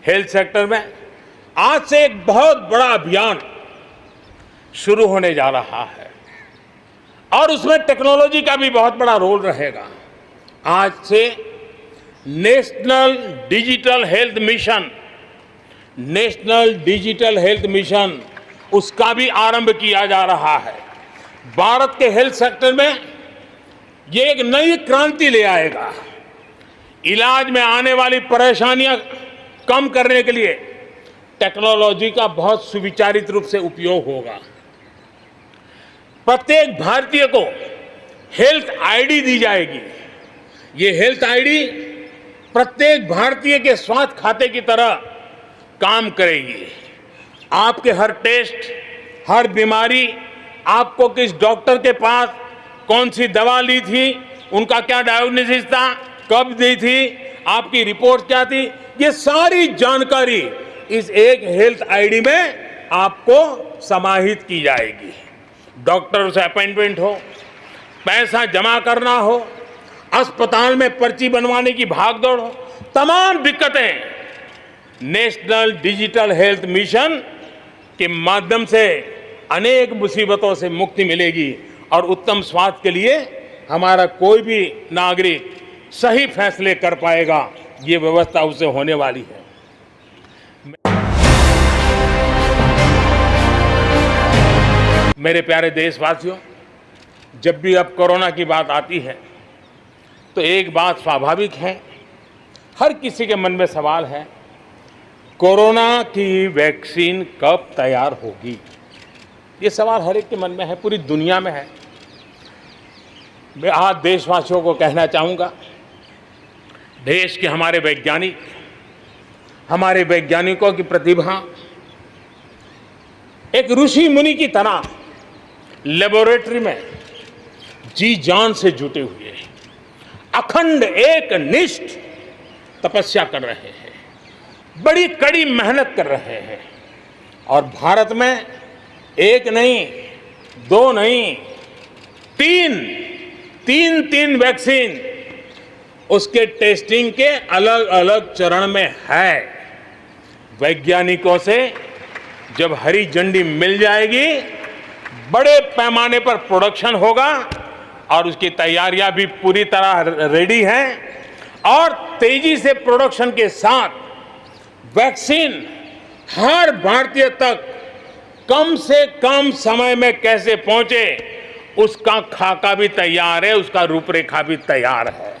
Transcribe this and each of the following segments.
Health sector में आज से एक बहुत बड़ा अभियान शुरू होने जा रहा है और उसमें टेक्नोलॉजी का भी बहुत बड़ा रोल रहेगा। आज से नेशनल डिजिटल हेल्थ मिशन उसका भी आरंभ किया जा रहा है। भारत के हेल्थ सेक्टर में ये एक नई क्रांति ले आएगा। इलाज में आने वाली परेशानियां कम करने के लिए टेक्नोलॉजी का बहुत सुविचारित रूप से उपयोग होगा। प्रत्येक भारतीय को हेल्थ आईडी दी जाएगी। ये हेल्थ आईडी प्रत्येक भारतीय के स्वास्थ्य खाते की तरह काम करेगी। आपके हर टेस्ट, हर बीमारी, आपको किस डॉक्टर के पास कौन सी दवा ली थी, उनका क्या डायग्नोसिस था, कब दी थी, आपकी रिपोर्ट क्या थी, ये सारी जानकारी इस एक हेल्थ आईडी में आपको समाहित की जाएगी। डॉक्टर से अपॉइंटमेंट हो, पैसा जमा करना हो, अस्पताल में पर्ची बनवाने की भागदौड़ हो, तमाम दिक्कतें नेशनल डिजिटल हेल्थ मिशन के माध्यम से अनेक मुसीबतों से मुक्ति मिलेगी और उत्तम स्वास्थ्य के लिए हमारा कोई भी नागरिक सही फैसले कर पाएगा। ये व्यवस्था उससे होने वाली है। मेरे प्यारे देशवासियों, जब भी अब कोरोना की बात आती है तो एक बात स्वाभाविक है, हर किसी के मन में सवाल है, कोरोना की वैक्सीन कब तैयार होगी? ये सवाल हर एक के मन में है, पूरी दुनिया में है। मैं आज देशवासियों को कहना चाहूँगा, देश के हमारे वैज्ञानिकों की प्रतिभा एक ऋषि मुनि की तरह लेबोरेटरी में जी जान से जुटे हुए हैं, अखंड एक निष्ठ तपस्या कर रहे हैं, बड़ी कड़ी मेहनत कर रहे हैं और भारत में एक नहीं, दो नहीं, तीन वैक्सीन उसके टेस्टिंग के अलग अलग चरण में है। वैज्ञानिकों से जब हरी झंडी मिल जाएगी, बड़े पैमाने पर प्रोडक्शन होगा और उसकी तैयारियां भी पूरी तरह रेडी हैं और तेजी से प्रोडक्शन के साथ वैक्सीन हर भारतीय तक कम से कम समय में कैसे पहुंचे, उसका खाका भी तैयार है, उसका रूपरेखा भी तैयार है।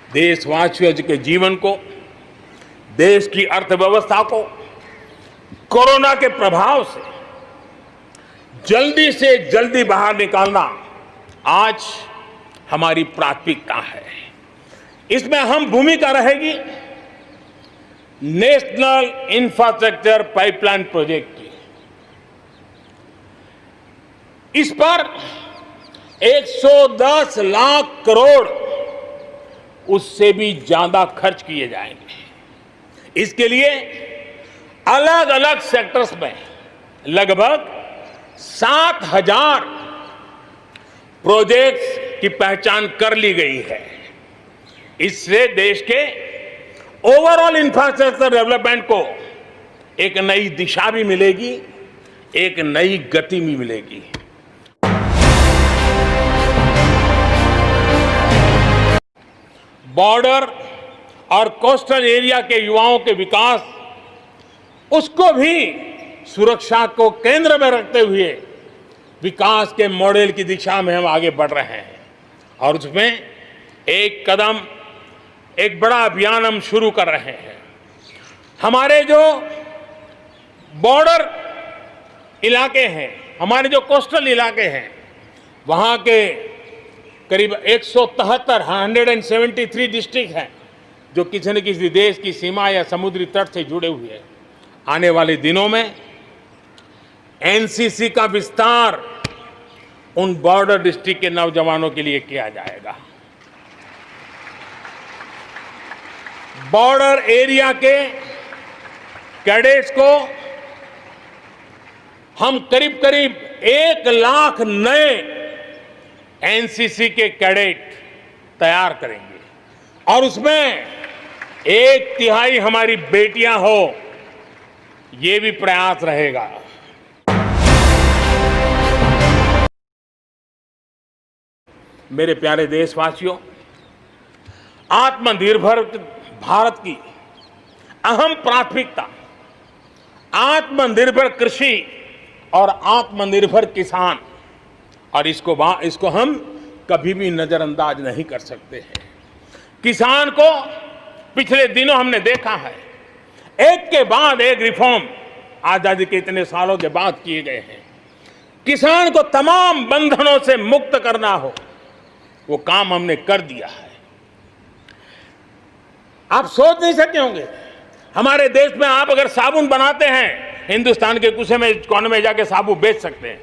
देशवासियों के जीवन को, देश की अर्थव्यवस्था को कोरोना के प्रभाव से जल्दी बाहर निकालना आज हमारी प्राथमिकता है। इसमें अहम भूमिका रहेगी नेशनल इंफ्रास्ट्रक्चर पाइपलाइन प्रोजेक्ट की। इस पर 110 लाख करोड़ उससे भी ज्यादा खर्च किए जाएंगे। इसके लिए अलग अलग सेक्टर्स में लगभग 7,000 प्रोजेक्ट्स की पहचान कर ली गई है। इससे देश के ओवरऑल इंफ्रास्ट्रक्चर डेवलपमेंट को एक नई दिशा भी मिलेगी, एक नई गति भी मिलेगी। बॉर्डर और कोस्टल एरिया के युवाओं के विकास, उसको भी सुरक्षा को केंद्र में रखते हुए विकास के मॉडल की दिशा में हम आगे बढ़ रहे हैं और उसमें एक कदम, एक बड़ा अभियान हम शुरू कर रहे हैं। हमारे जो बॉर्डर इलाके हैं, हमारे जो कोस्टल इलाके हैं, वहाँ के करीब 173 डिस्ट्रिक्ट हैं जो किसी न किसी देश की सीमा या समुद्री तट से जुड़े हुए हैं। आने वाले दिनों में एनसीसी का विस्तार उन बॉर्डर डिस्ट्रिक्ट के नौजवानों के लिए किया जाएगा। बॉर्डर एरिया के कैडेट्स को हम करीब 1 लाख नए एनसीसी के कैडेट तैयार करेंगे और उसमें 1/3 हमारी बेटियां हो, ये भी प्रयास रहेगा। मेरे प्यारे देशवासियों, आत्मनिर्भर भारत की अहम प्राथमिकता आत्मनिर्भर कृषि और आत्मनिर्भर किसान, और इसको हम कभी भी नजरअंदाज नहीं कर सकते हैं। किसान को पिछले दिनों हमने देखा है, एक के बाद एक रिफॉर्म आजादी के इतने सालों के बाद किए गए हैं। किसान को तमाम बंधनों से मुक्त करना हो, वो काम हमने कर दिया है। आप सोच नहीं सकते होंगे, हमारे देश में आप अगर साबुन बनाते हैं, हिंदुस्तान के कोने में जाके साबुन बेच सकते हैं।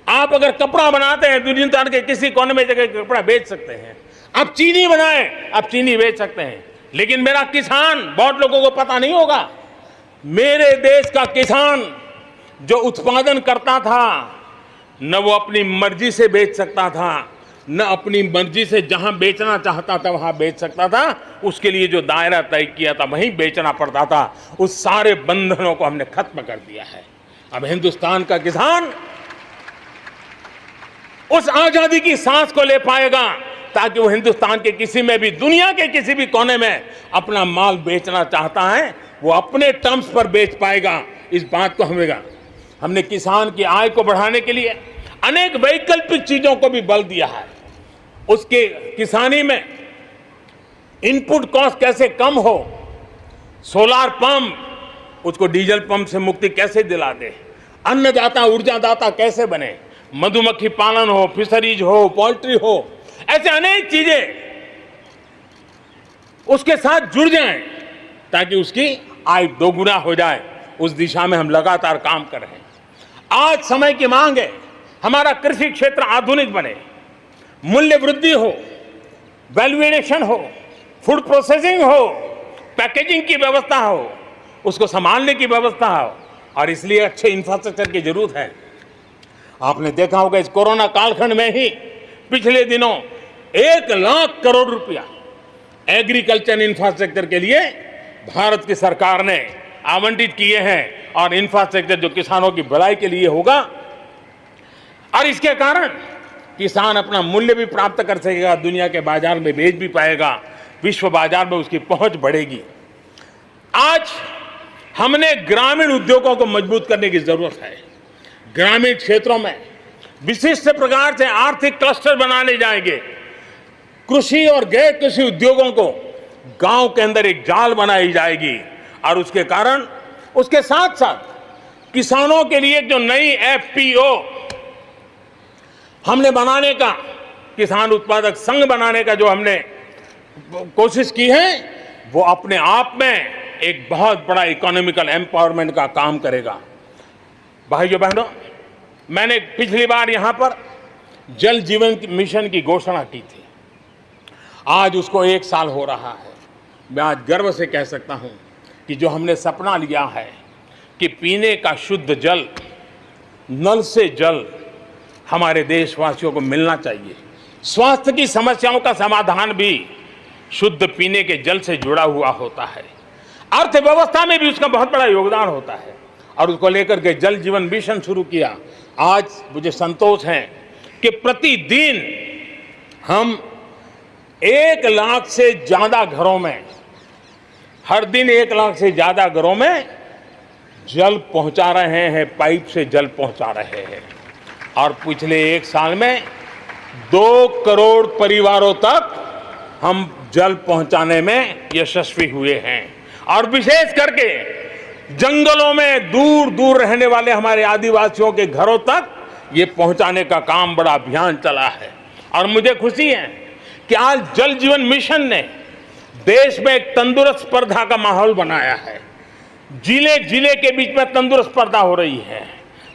आप अगर कपड़ा बनाते हैं, हिंदुस्तान के किसी कोने में जाके कपड़ा बेच सकते हैं। आप चीनी बनाएं, आप चीनी बेच सकते हैं। लेकिन मेरा किसान, बहुत लोगों को पता नहीं होगा, मेरे देश का किसान जो उत्पादन करता था, न वो अपनी मर्जी से बेच सकता था, न अपनी मर्जी से जहां बेचना चाहता था वहां बेच सकता था। उसके लिए जो दायरा तय किया था वहीं बेचना पड़ता था। उस सारे बंधनों को हमने खत्म कर दिया है। अब हिंदुस्तान का किसान उस आजादी की सांस को ले पाएगा ताकि वो हिंदुस्तान के किसी में भी, दुनिया के किसी भी कोने में अपना माल बेचना चाहता है, वो अपने टर्म्स पर बेच पाएगा। इस बात को हमने किसान की आय को बढ़ाने के लिए अनेक वैकल्पिक चीजों को भी बल दिया है। उसके किसानी में इनपुट कॉस्ट कैसे कम हो, सोलार पंप, उसको डीजल पंप से मुक्ति कैसे दिला दे, अन्नदाता ऊर्जादाता कैसे बने, मधुमक्खी पालन हो, फिशरीज हो, पोल्ट्री हो, ऐसे अनेक चीजें उसके साथ जुड़ जाएं ताकि उसकी आय दोगुना हो जाए। उस दिशा में हम लगातार काम कर रहे हैं। आज समय की मांग है, हमारा कृषि क्षेत्र आधुनिक बने, मूल्य वृद्धि हो, वैल्यू एडिशन हो, फूड प्रोसेसिंग हो, पैकेजिंग की व्यवस्था हो, उसको संभालने की व्यवस्था हो, और इसलिए अच्छे इंफ्रास्ट्रक्चर की जरूरत है। आपने देखा होगा इस कोरोना कालखंड में ही पिछले दिनों 1 लाख करोड़ रुपया एग्रीकल्चर इंफ्रास्ट्रक्चर के लिए भारत की सरकार ने आवंटित किए हैं, और इंफ्रास्ट्रक्चर जो किसानों की भलाई के लिए होगा, और इसके कारण किसान अपना मूल्य भी प्राप्त कर सकेगा, दुनिया के बाजार में बेच भी पाएगा, विश्व बाजार में उसकी पहुंच बढ़ेगी। आज हमने ग्रामीण उद्योगों को मजबूत करने की जरूरत है। ग्रामीण क्षेत्रों में विशिष्ट प्रकार से आर्थिक क्लस्टर बनाने जाएंगे। कृषि और गैर कृषि उद्योगों को गांव के अंदर एक जाल बनाई जाएगी, और उसके कारण उसके साथ साथ किसानों के लिए जो नई एफपीओ हमने बनाने का, किसान उत्पादक संघ बनाने का जो हमने कोशिश की है, वो अपने आप में एक बहुत बड़ा इकोनॉमिकल एम्पावरमेंट का काम करेगा। भाइयों बहनों, मैंने पिछली बार यहां पर जल जीवन मिशन की घोषणा की थी। आज उसको 1 साल हो रहा है। मैं आज गर्व से कह सकता हूं कि जो हमने सपना लिया है कि पीने का शुद्ध जल, नल से जल हमारे देशवासियों को मिलना चाहिए। स्वास्थ्य की समस्याओं का समाधान भी शुद्ध पीने के जल से जुड़ा हुआ होता है। अर्थव्यवस्था में भी उसका बहुत बड़ा योगदान होता है, और उसको लेकर के जल जीवन मिशन शुरू किया। आज मुझे संतोष है कि प्रतिदिन हम 1 लाख से ज्यादा घरों में, हर दिन 1 लाख से ज्यादा घरों में जल पहुंचा रहे हैं, पाइप से जल पहुंचा रहे हैं। और पिछले 1 साल में 2 करोड़ परिवारों तक हम जल पहुंचाने में यशस्वी हुए हैं। और विशेष करके जंगलों में दूर दूर रहने वाले हमारे आदिवासियों के घरों तक ये पहुंचाने का काम, बड़ा अभियान चला है। और मुझे खुशी है कि आज जल जीवन मिशन ने देश में एक तंदुरुस्त स्पर्धा का माहौल बनाया है। जिले जिले के बीच में तंदुरुस्त स्पर्धा हो रही है,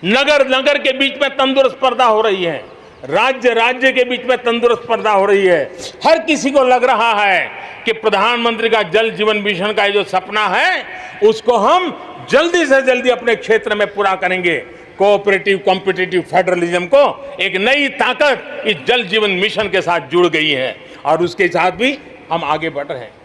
नगर नगर के बीच में तंदुरुस्त स्पर्धा हो रही है, राज्य राज्य के बीच में तंदुरुस्त स्पर्धा हो रही है। हर किसी को लग रहा है कि प्रधानमंत्री का जल जीवन मिशन का जो सपना है, उसको हम जल्दी से जल्दी अपने क्षेत्र में पूरा करेंगे। कोऑपरेटिव कॉम्पिटिटिव फेडरलिज्म को एक नई ताकत इस जल जीवन मिशन के साथ जुड़ गई है। और उसके साथ भी हम आगे बढ़ रहे हैं।